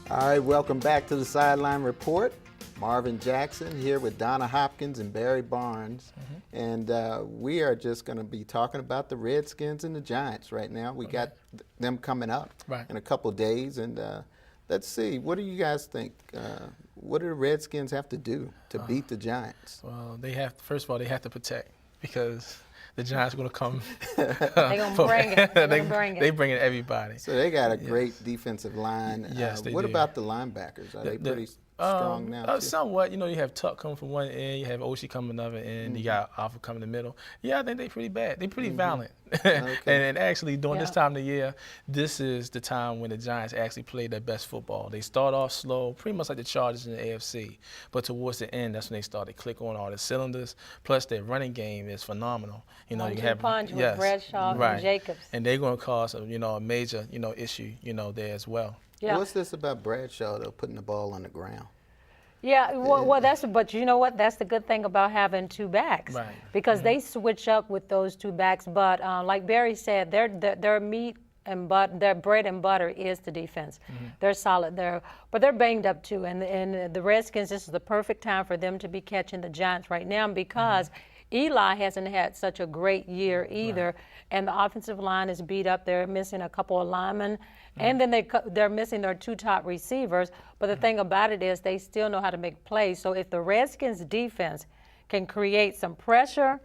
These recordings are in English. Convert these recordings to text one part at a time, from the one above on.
All right, welcome back to the Sideline Report. Marvin Jackson here with Donna Hopkins and Barry Barnes. And we are just going to be talking about the Redskins and the Giants right now. We got them coming up in a couple of days. And let's see, what do you guys think? What do the Redskins have to do to beat the Giants? Well, first of all, they have to protect, because the Giants are going to come. They're going to bring it. They bring it everybody. So they got a great defensive line. Yes, they do. What about the linebackers? Are they pretty strong now? Somewhat. You have Tuck coming from one end, you have Oshie coming from another end, you got Alpha coming in the middle. Yeah, I think they're pretty bad. They're pretty violent. And actually, during this time of the year, this is the time when the Giants actually play their best football. They start off slow, pretty much like the Chargers in the AFC. But towards the end, that's when they start to click on all the cylinders. Plus, their running game is phenomenal. You have punch with Bradshaw and Jacobs. And they're going to cause a major issue there as well. Yeah. What's this about Bradshaw, though, putting the ball on the ground? Yeah, well, but you know what? That's the good thing about having two backs, because they switch up with those two backs. But like Barry said, their meat and their bread and butter is the defense. They're solid there, but they're banged up too. And the Redskins, this is the perfect time for them to be catching the Giants right now, because Eli hasn't had such a great year either, and the offensive line is beat up. They're missing a couple of linemen, and then they're missing their two top receivers. But the thing about it is they still know how to make plays. So if the Redskins defense can create some pressure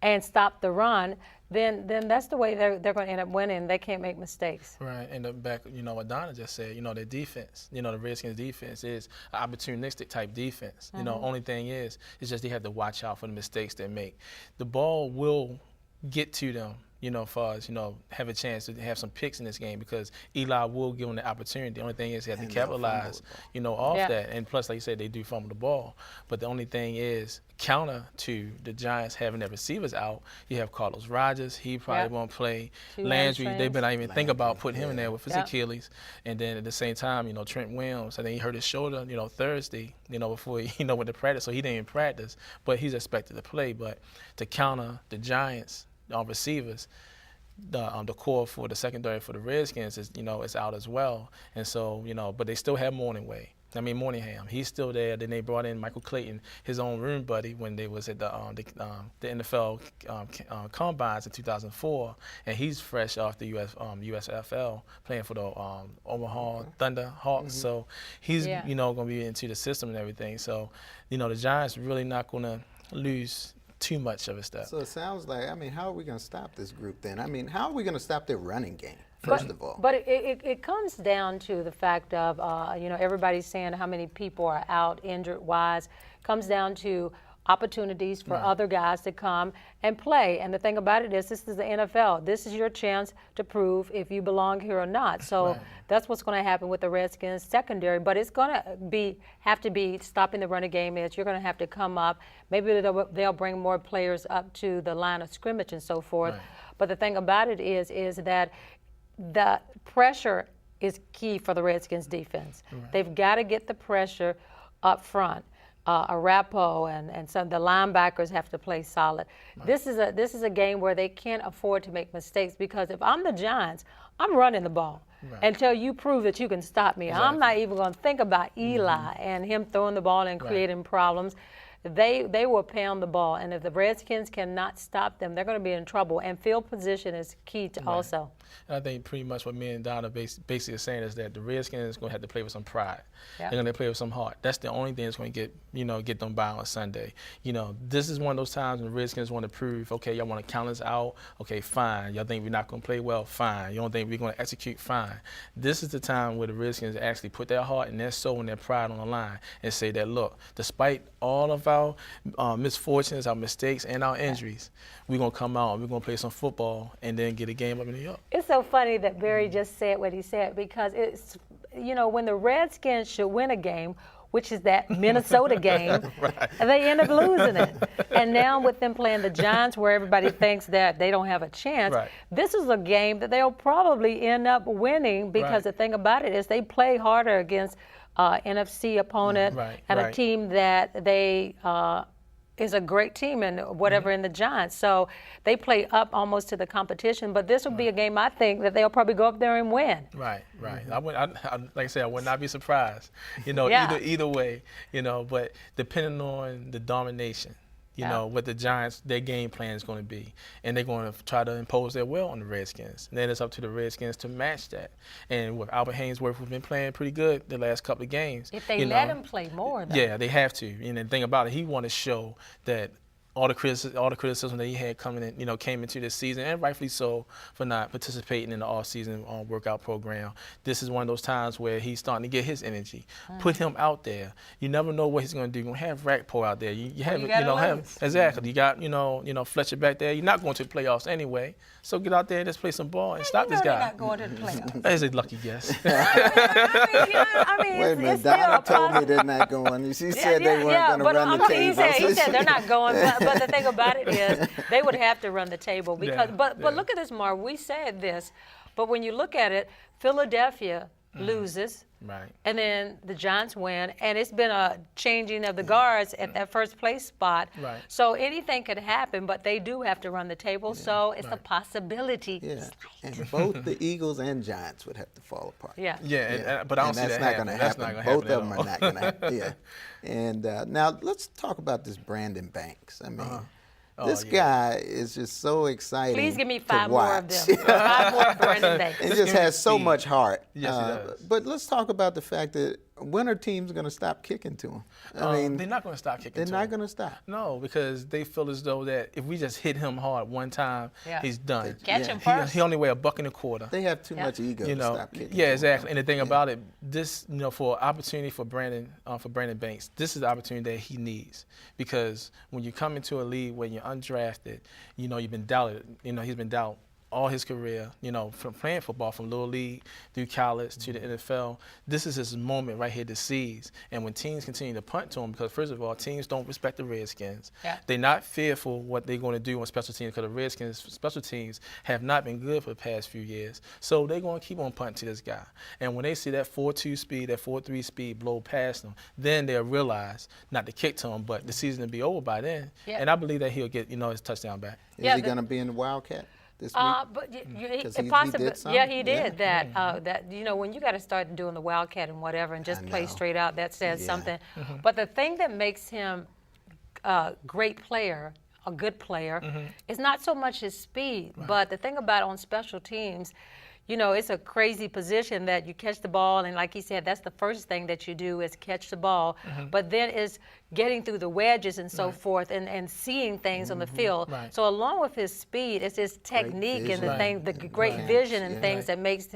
and stop the run, then that's the way they're going to end up winning. They can't make mistakes. Right, and back, what Donna just said, their defense, the Redskins' defense is an opportunistic type defense. Only thing is just they have to watch out for the mistakes they make. The ball will get to them, as far as, have a chance to have some picks in this game, because Eli will give them the opportunity. The only thing is they have to capitalize, off that. And plus, like you said, they do fumble the ball. But the only thing is, counter to the Giants having their receivers out, you have Carlos Rogers. He probably won't play. Landry, they've been not even think about putting him in there with his Achilles. And then at the same time, Trent Williams, I think he hurt his shoulder, Thursday, before he, went to practice. So he didn't even practice, but he's expected to play. But to counter the Giants, receivers, the core for the secondary for the Redskins is is out as well. And so but they still have Morningham. He's still there. Then they brought in Michael Clayton, his own room buddy, when they was at the NFL combines in 2004, and he's fresh off the USFL, playing for the Omaha Thunder Hawks. So he's going to be into the system and everything. So the Giants really not going to lose too much of his stuff. So it sounds like, how are we going to stop this group then? How are we going to stop their running game, first of all? But it comes down to the fact of, everybody's saying how many people are out injured-wise. Comes down to opportunities for other guys to come and play. And the thing about it is, this is the NFL. This is your chance to prove if you belong here or not. So that's what's going to happen with the Redskins secondary. But it's going to have to be stopping the running game. Is you're going to have to come up. Maybe they'll bring more players up to the line of scrimmage and so forth. But the thing about it is that the pressure is key for the Redskins defense. They've got to get the pressure up front. Arapo and some of the linebackers have to play solid. This is a game where they can't afford to make mistakes, because if I'm the Giants, I'm running the ball until you prove that you can stop me. I'm not even going to think about Eli and him throwing the ball and creating problems. They will pound the ball, and if the Redskins cannot stop them, they're going to be in trouble. And field position is key to also. And I think pretty much what me and Donna basically are saying is that the Redskins are going to have to play with some pride. They're going to play with some heart. That's the only thing that's going to get them by on Sunday. This is one of those times when the Redskins want to prove, okay, y'all want to count us out? Okay, fine. Y'all think we're not going to play well? Fine. You don't think we're going to execute? Fine. This is the time where the Redskins actually put their heart and their soul and their pride on the line and say that, look, despite all of our misfortunes, our mistakes, and our injuries, we're going to come out and we're going to play some football and then get a game up in New York. It's so funny that Barry just said what he said, because it's, when the Redskins should win a game, which is that Minnesota game, and they end up losing it. And now with them playing the Giants, where everybody thinks that they don't have a chance, this is a game that they'll probably end up winning, because the thing about it is they play harder against NFC opponent and a team that they is a great team and whatever in the Giants. So they play up almost to the competition. But this will be a game, I think, that they'll probably go up there and win. Right. Like I said, I would not be surprised. Yeah. Either way. But depending on the domination. What the Giants, their game plan is going to be. And they're going to try to impose their will on the Redskins. And then it's up to the Redskins to match that. And with Albert Haynesworth, who's been playing pretty good the last couple of games. If they let him play more, though. Yeah, they have to. And the thing about it, he want to show that all the criticism that he had came into this season, and rightfully so, for not participating in the off-season workout program. This is one of those times where he's starting to get his energy. Put him out there. You never know what he's going to do. You're going to have Rackpo out there. You have exactly. You got Fletcher back there. You're not going to the playoffs anyway. So get out there and just play some ball and stop this guy. They're not going to the playoffs. That's a lucky guess. Wait a minute, Donna told me they're not going. She said they weren't going to run the table. He said they're not going. But the thing about it is, they would have to run the table because. But look at this, Marv. We said this, but when you look at it, Philadelphia loses. Right. And then the Giants win, and it's been a changing of the guards at that first place spot. Right. So anything could happen, but they do have to run the table, so it's a possibility. Yeah, and both the Eagles and Giants would have to fall apart. Yeah. But I don't see that's that not happening. That's not going to happen. Both of them all. are not going to happen. Yeah. And now let's talk about this Brandon Banks. I mean, this guy is just so exciting. Please give me to 5 more of watch. them. 5 more Brandon Banks. It just has so much heart. Yes, it does. But let's talk about the fact that when are teams going to stop kicking to him? I mean, they're not going to stop kicking to him. They're not going to stop. No, because they feel as though that if we just hit him hard one time, he's done. Catch him first. He only weighs $1.25. They have too much ego to stop kicking. Yeah, exactly. And the thing about it, this, for opportunity for Brandon Banks, this is the opportunity that he needs. Because when you come into a league where you're undrafted, you've been doubted. He's been doubted all his career, from playing football, from little league through college to the NFL. This is his moment right here to seize. And when teams continue to punt to him, because first of all, teams don't respect the Redskins. Yeah. They're not fearful what they're going to do on special teams, because the Redskins' special teams have not been good for the past few years. So they're going to keep on punting to this guy. And when they see that 4.2 speed, that 4.3 speed blow past them, then they'll realize not to kick to him, but the season will be over by then. Yeah. And I believe that he'll get, his touchdown back. Is he going to be in the Wildcat this week? But he did some? Yeah, he did that. That when you got to start doing the Wildcat and whatever, and just play straight out, that says something. But the thing that makes him a great player, a good player, is not so much his speed, but the thing about on special teams. It's a crazy position that you catch the ball, and like he said, that's the first thing that you do is catch the ball. But then is getting through the wedges and so forth, and seeing things on the field. Right. So along with his speed, it's his technique and the great vision and things that makes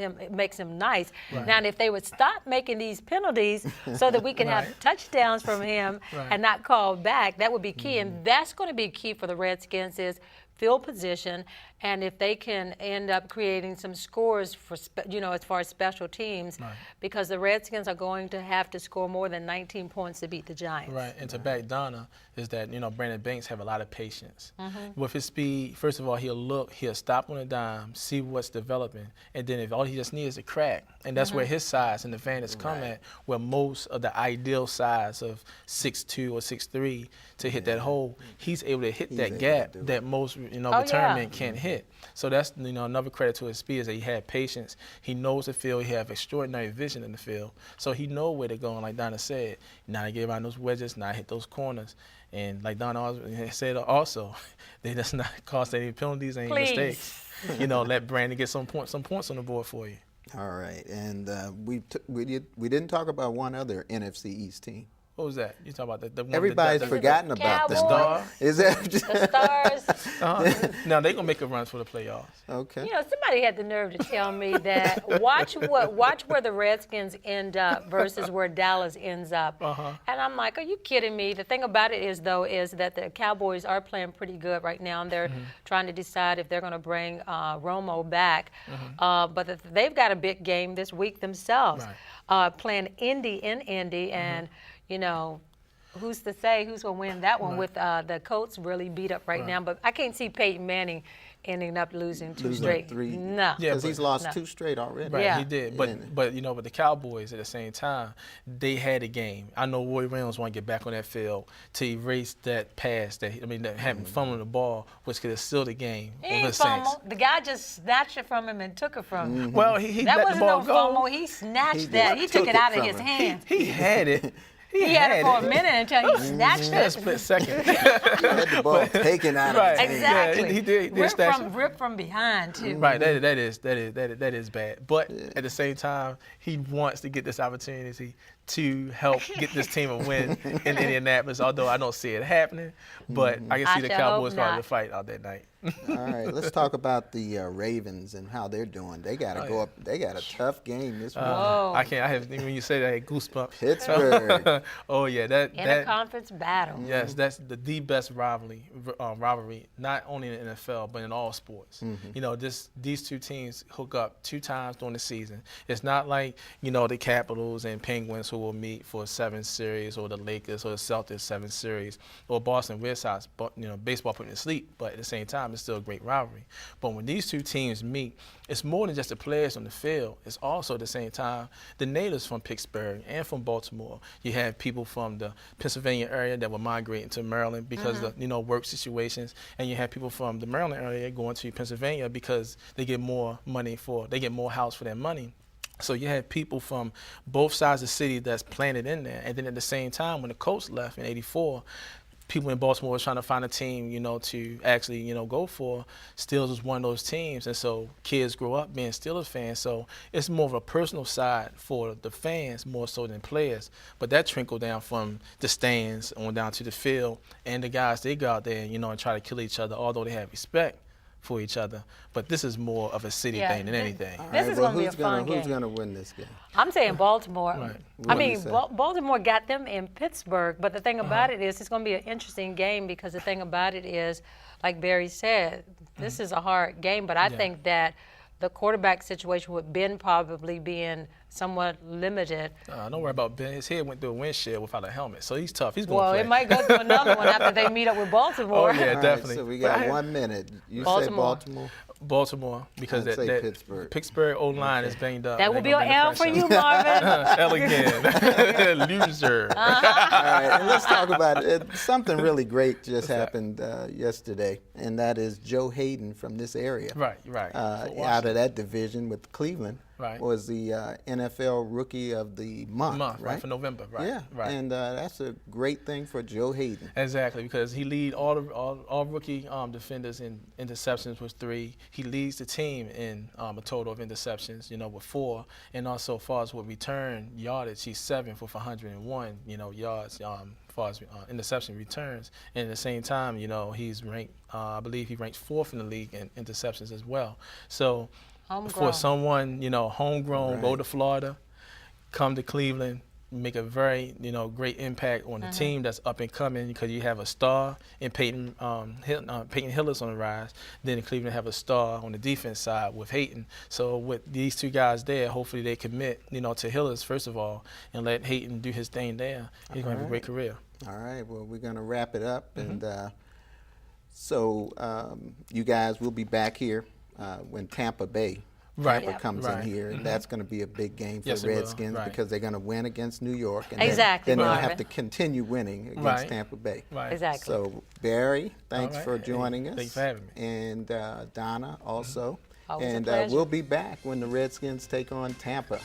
him nice. Right. Now, if they would stop making these penalties so that we can have touchdowns from him and not call back, that would be key. And that's going to be key for the Redskins is field position, and if they can end up creating some scores for as far as special teams, because the Redskins are going to have to score more than 19 points to beat the Giants. Right, and to back Donna is that Brandon Banks have a lot of patience. With his speed, first of all, he'll stop on a dime, see what's developing, and then if all he just needs is a crack, and that's where his size and advantage come at, where most of the ideal size of 6'2" or 6'3" to hit that hole, he's able to hit that gap that most returnment can't hit. So that's another credit to his speed is that he had patience. He knows the field. He has extraordinary vision in the field. So he knows where to go. And like Donna said, now to get around those wedges, now hit those corners. And like Donna said also, they just not cost any penalties, any mistakes. Let Brandon get some points on the board for you. All right, and we didn't talk about one other NFC East team. What was that? You talking about the one? Everybody's forgotten about the Star. Is that the Stars? Now they're gonna make a run for the playoffs. Okay. Somebody had the nerve to tell me that watch where the Redskins end up versus where Dallas ends up. And I'm like, are you kidding me? The thing about it is that the Cowboys are playing pretty good right now, and they're trying to decide if they're going to bring Romo back. But they've got a big game this week themselves, playing Indy in Indy, and who's to say who's going to win that one with the Colts really beat up right now. But I can't see Peyton Manning ending up losing two Losing straight. 3. No. Yeah, Because he's lost no. 2 straight already. Right, Yeah. he did. And- But but the Cowboys at the same time, they had a game. I know Roy Reynolds want to get back on that field to erase that pass that having fumbling the ball, which could have sealed the game He for ain't the Saints. fumble. The guy just snatched it from him and took it from him. Well, he That let wasn't the ball no go. fumble. He snatched He that. just He took took it it out of from his him. hands. He had it. He had it for a minute until he snatched Yeah, a it. split second. He had the ball taken out of Right. his hands. Exactly. Yeah, he did snatch it. Ripped from behind too. Right, that is bad. But at the same time, he wants to get this opportunity to help get this team a win in Indianapolis. Although I don't see it happening, but I can see the sure Cowboys hope going not. to fight out that night. All right, let's talk about the Ravens and how they're doing. They got to go up. They got a tough game this week. Whoa. I can't. I have when you say that, I had goosebumps. Pittsburgh. Oh yeah, that Interconference battle. yes, that's the best rivalry, not only in the NFL but in all sports. These two teams hook up 2 times during the season. It's not like the Capitals and Penguins who will meet for a 7 series, or the Lakers or the Celtics 7 series, or Boston Red Sox. But baseball putting to sleep. But at the same time, it's still a great rivalry. But when these two teams meet, it's more than just the players on the field. It's also at the same time the natives from Pittsburgh and from Baltimore. You have people from the Pennsylvania area that were migrating to Maryland because of work situations, and you have people from the Maryland area going to Pennsylvania because they get more house for their money. So you had people from both sides of the city that's planted in there. And then at the same time, when the Colts left in '84, people in Baltimore was trying to find a team, to actually, go for. Steelers was one of those teams. And so kids grow up being Steelers fans. So it's more of a personal side for the fans more so than players. But that trickled down from the stands on down to the field. And the guys, they go out there, and try to kill each other, although they have respect for each other. But this is more of a city thing than anything. All This right, is well, gonna be a fun game. Who's going to win this game? I'm saying Baltimore. Right. I What do you mean, say? Baltimore got them in Pittsburgh, but the thing about it is it's going to be an interesting game because the thing about it is, like Barry said, this is a hard game, but I think that the quarterback situation with Ben probably being somewhat limited. Don't worry about Ben. His head went through a windshield without a helmet, so he's tough. He's going to Well, play. it might go to another one after they meet up with Baltimore. Oh, yeah, All right, definitely. so we But got 1 minute. You say Baltimore. Baltimore? Because I'd say that Pittsburgh. Pittsburgh O-line is banged up. That will They be an gonna L bring for the you, pressure. Marvin. Elegant. Loser. All right, and let's talk about it. Something really great just happened yesterday, and that is Joe Hayden from this area. Right. Out of that division with Cleveland. Right. Was the NFL Rookie of the Month, right, for November. Right. Yeah, Right. and that's a great thing for Joe Hayden. Exactly, because he lead all rookie defenders in interceptions with 3. He leads the team in a total of interceptions, with 4, and also as far as with return yardage, he's 7th with 101, yards. As far as interception returns, and at the same time, he's ranked. I believe he ranks 4th in the league in interceptions as well. So. Homegrown. For someone, homegrown, Right. go to Florida, come to Cleveland, make a very, great impact on the team that's up and coming, because you have a star in Peyton Hillis on the rise. Then Cleveland have a star on the defense side with Hayton. So with these 2 guys there, hopefully they commit, to Hillis first of all, and let Hayton do his thing there. He's going to have a great career. All right, well, we're going to wrap it up, and so you guys will be back here when Tampa Bay comes in here, and that's going to be a big game for Yes, the it will. Redskins Right. because they're going to win against New York, and Exactly, then they'll Marvin. have to continue winning against Right. Tampa Bay. Right. Exactly. So, Barry, thanks All right. for joining us. Thanks for having me. And Donna also. Always a And pleasure. we'll be back when the Redskins take on Tampa.